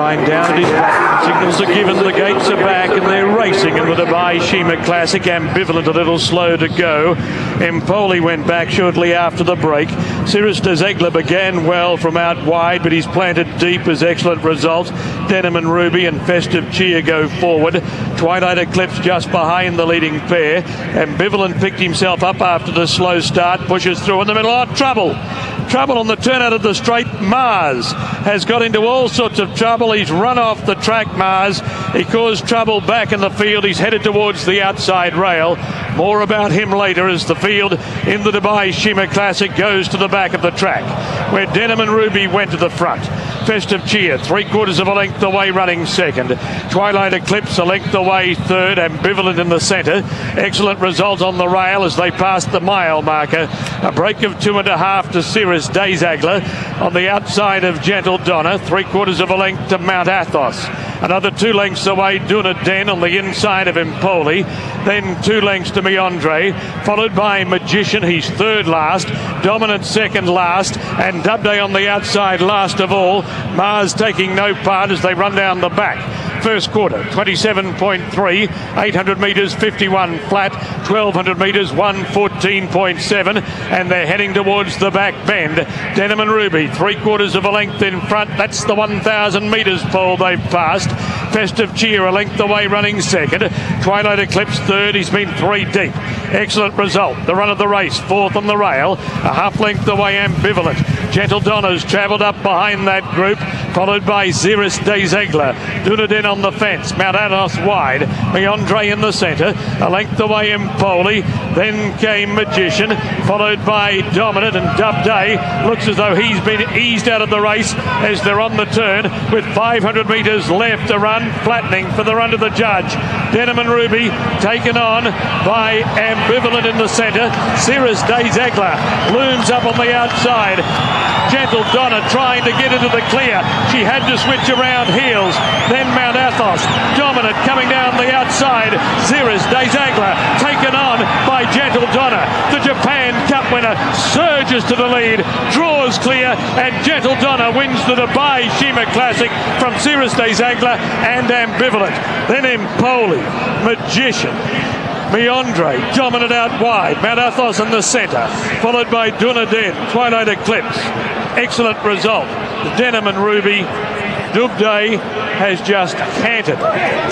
Ryan down at his back. Signals are given, the gates are back, and they're racing in the Dubai Sheema Classic. Ambivalent, a little slow to go. Empoli went back shortly after the break. Sei Ishizaka began well from out wide, but he's planted deep as excellent results. Denim and Ruby and Festive Cheer go forward. Twilight Eclipse just behind the leading pair. Ambivalent picked himself up after the slow start, pushes through in the middle. Oh, trouble! Trouble on the turn out of the straight. Mars has got into all sorts of trouble. He's run off the track, Mars. He caused trouble back in the field. He's headed towards the outside rail. More about him later as the field in the Dubai Sheema Classic goes to the back of the track, where Denim and Ruby went to the front. Festive Cheer, 3/4 of a length away, running second. Twilight Eclipse, a length away, third. Ambivalent in the centre. Excellent result on the rail as they passed the mile marker. A break of 2.5 to Sei Ishizaka on the outside of Gentildonna. 3/4 of a length to Mount Athos. Another 2 lengths away, Dunedin on the inside of Empoli. Then 2 lengths to Meydan, followed by Magician. He's third last. Dominant second last. And Dubday on the outside last of all. Mars taking no part as they run down the back. First quarter, 27.3, 800 metres, 51 flat, 1200 metres, 114.7, and they're heading towards the back bend. Denim and Ruby, 3/4 of a length in front. That's the 1,000 metres pole they've passed. Festive Cheer, a length away, running second. Twilight Eclipse, third. He's been 3 deep. Excellent result. The run of the race, fourth on the rail. A half length away, Ambivalent. Gentildonna's travelled up behind that group, followed by Sei Ishizaka. Dunedin on the fence, Mount Athos wide, Meydan in the centre, a length away Empoli, then came Magician, followed by Dominant, and Dubday looks as though he's been eased out of the race as they're on the turn with 500 metres left to run, flattening for the run to the judge. Denim and Ruby taken on by Ambivalent in the centre. Sei Ishizaka looms up on the outside. Gentildonna trying to get into the clear. She had to switch around heels. Then Mount Athos, Dominant coming down the outside. Sei Ishizaka taken on by Gentildonna. The Japan Cup winner surges to the lead, draws clear, and Gentildonna wins the Dubai Sheema Classic from Sei Ishizaka and Ambivalent. Then Empoli, Magician, Meydan, Dominant out wide, Mount Athos in the centre, followed by Dunedin, Twilight Eclipse. Excellent result. Denim and Ruby. Dubday has just cantered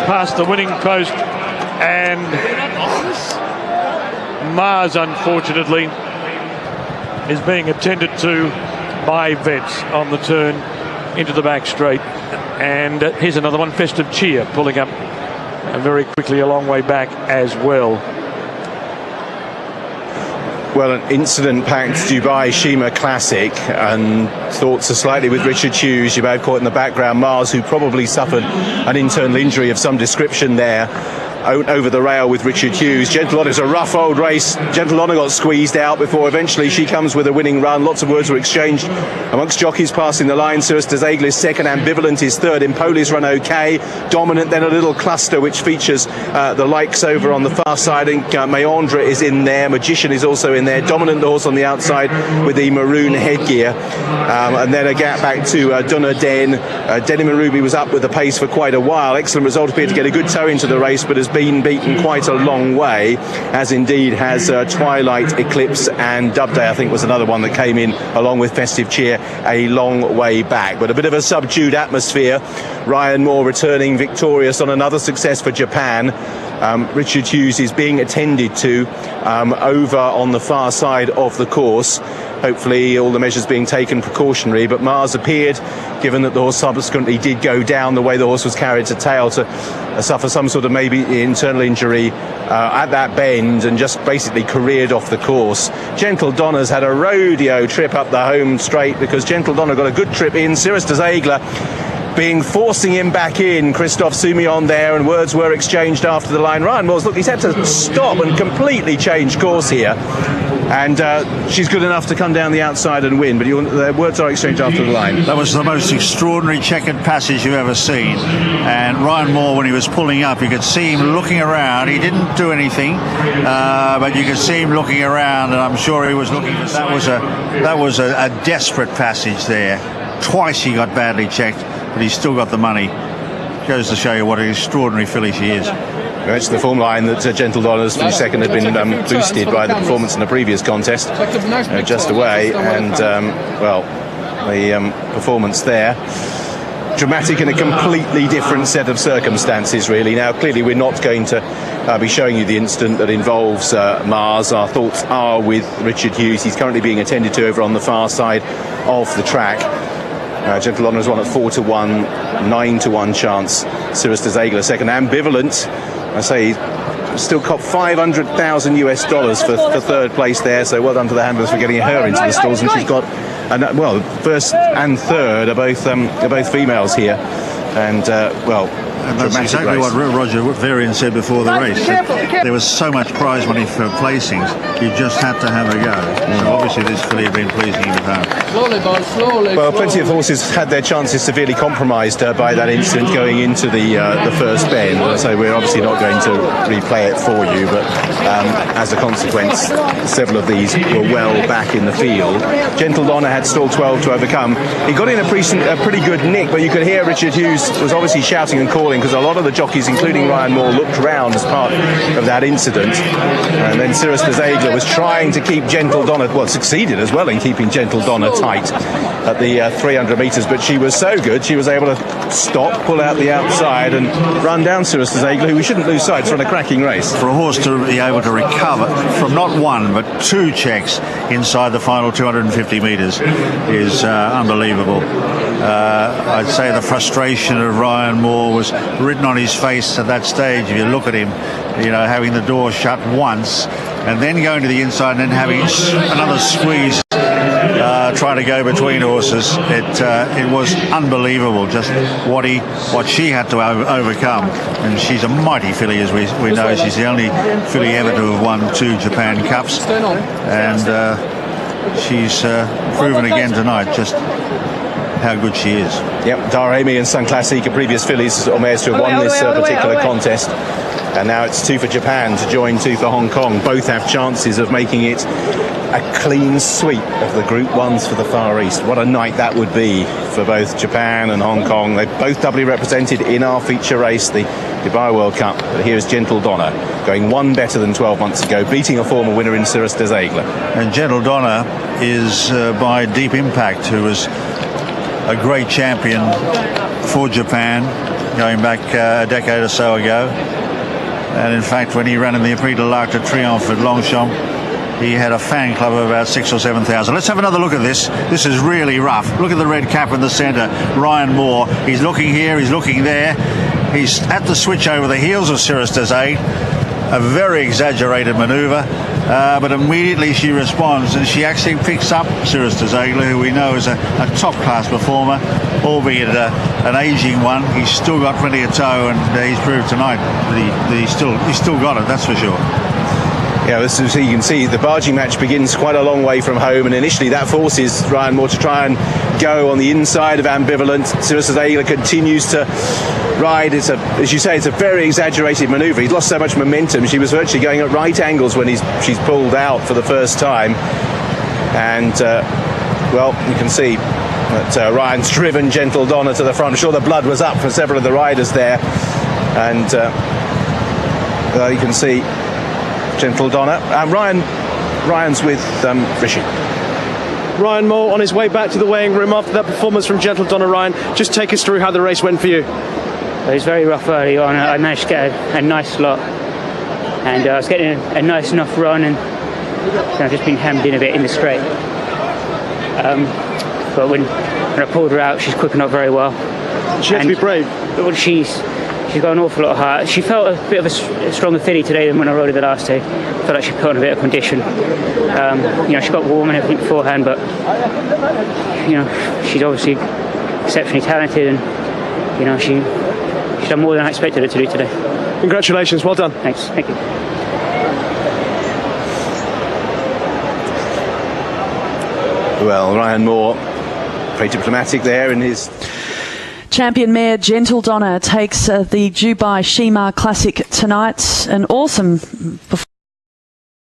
past the winning post, and Mars, unfortunately, is being attended to by vets on the turn into the back straight. And here's another one, Festive Cheer, pulling up very quickly a long way back as well. Well, an incident-packed Dubai Sheema Classic, and thoughts are slightly with Richard Hughes. You may have caught in the background Mars, who probably suffered an internal injury of some description there, over the rail with Richard Hughes. Gentildonna is a rough old race. Gentildonna got squeezed out before eventually she comes with a winning run. Lots of words were exchanged amongst jockeys passing the line. Sei Ishizaka is second, Ambivalent is third. Empoli's run okay. Dominant, then a little cluster which features the likes over on the far side. And Meydan is in there. Magician is also in there. Dominant, the horse on the outside with the maroon headgear. And then a gap back to Dunedin. Denim and Ruby was up with the pace for quite a while. Excellent result, appeared to get a good toe into the race, but has been beaten quite a long way, as indeed has Twilight Eclipse, and Dubday, I think, was another one that came in along with Festive Cheer a long way back. But a bit of a subdued atmosphere. R.Moore returning victorious on another success for Japan. Richard Hughes is being attended to over on the far side of the course. Hopefully all the measures being taken precautionary, but Mars appeared, given that the horse subsequently did go down the way the horse was carried to tail, to suffer some sort of maybe internal injury at that bend, and just basically careered off the course. Gentildonna's had a rodeo trip up the home straight, because Gentildonna got a good trip in. Sei Ishizaka forcing him back in. Christophe Soumillon there, and words were exchanged after the line. R.Moore's, look, he's had to stop and completely change course here, and she's good enough to come down the outside and win, but the words are exchanged after the line. That was the most extraordinary checkered passage you've ever seen, and R.Moore, when he was pulling up, you could see him looking around. He didn't do anything, but you could see him looking around, and I'm sure he was looking for... That was a desperate passage there. Twice he got badly checked. but he's still got the money. Goes to show you what an extraordinary filly she is. It's the form line that Gentildonna's finished second had been boosted by the performance in the previous contest, just away, and well, the performance there, dramatic in a completely different set of circumstances, really. Now, clearly, we're not going to be showing you the incident that involves Mars. Our thoughts are with Richard Hughes. He's currently being attended to over on the far side of the track. Gentildonna has won at 4-1, 9-1 chance. Sei Ishizaka second, ambivalent. I say still copped $500,000 US for third place there. So well done to the handlers for getting her into the stalls, and she's got, well, first and third are both females here, and well. And that's exactly what Roger Varian said before the race. There was so much prize money for placings, you just had to have a go. So obviously this filly had been pleasing him at home. Well, plenty of horses had their chances severely compromised by that incident going into the first bend. So we're obviously not going to replay it for you, but as a consequence, several of these were well back in the field. Gentildonna had stall 12 to overcome. He got in a pretty good nick, but you could hear Richard Hughes was obviously shouting and calling, because a lot of the jockeys, including R.Moore, looked round as part of that incident. And then Sei Ishizaka was trying to keep Gentildonna, well, succeeded as well in keeping Gentildonna tight at the 300 metres, but she was so good, she was able to stop, pull out the outside and run down Sei Ishizaka, who we shouldn't lose sight for in a cracking race. For a horse to be able to recover from not one, but two checks inside the final 250 metres is unbelievable. I'd say the frustration of R.Moore was written on his face at that stage. If you look at him, you know, having the door shut once and then going to the inside and then having another squeeze, trying to go between horses, it was unbelievable just what she had to overcome. And she's a mighty filly, as we know. She's the only filly ever to have won 2 Japan Cups, and she's proven again tonight just how good she is. Yep, Darami and Sun Classic are previous fillies or mares to have won this particular contest. And now it's 2 for Japan to join 2 for Hong Kong. Both have chances of making it a clean sweep of the Group 1s for the Far East. What a night that would be for both Japan and Hong Kong. They're both doubly represented in our feature race, the Dubai World Cup. But here's Gentildonna, going one better than 12 months ago, beating a former winner in Sei Ishizaka. And Gentildonna is by Deep Impact, who was a great champion for Japan going back a decade or so ago. And in fact, when he ran in the Prix de l'Arc de Triomphe at Longchamp, he had a fan club of about 6,000 or 7,000. Let's have another look at this. This is really rough. Look at the red cap in the centre. R.Moore. He's looking here, he's looking there. He's at the switch over the heels of Sei Ishizaka. A very exaggerated manoeuvre, but immediately she responds, and she actually picks up Sei Ishizaka, who we know is a top-class performer, albeit an ageing one. He's still got plenty of toe, and he's proved tonight that he's still got it, that's for sure. Yeah, this is, you can see the barging match begins quite a long way from home, and initially that forces R.Moore to try and go on the inside of ambivalent. Sei Ishizaka continues to ride. It's as you say, it's a very exaggerated manoeuvre. He's lost so much momentum. She was virtually going at right angles when she's pulled out for the first time, and well, you can see that Ryan's driven Gentildonna to the front. I'm sure the blood was up for several of the riders there, and you can see Gentildonna. Ryan's with Rishi. R.Moore on his way back to the weighing room after that performance from Gentildonna. Ryan, just take us through how the race went for you. It was very rough early on. I managed to get a nice lot, and I was getting a nice enough run, and I've just been hemmed in a bit in the straight. But when I pulled her out, she's quickened up very well. She had to be brave. She's got an awful lot of heart. She felt a bit of a stronger filly today than when I rode her the last day. I felt like she put on a bit of condition. You know, she got warm and everything beforehand, but you know, she's obviously exceptionally talented, and you know, she's done more than I expected her to do today. Congratulations, well done. Thanks, thank you. Well, R.Moore, very diplomatic there in his... Champion mare Gentildonna takes the Dubai Sheema Classic tonight. An awesome performance.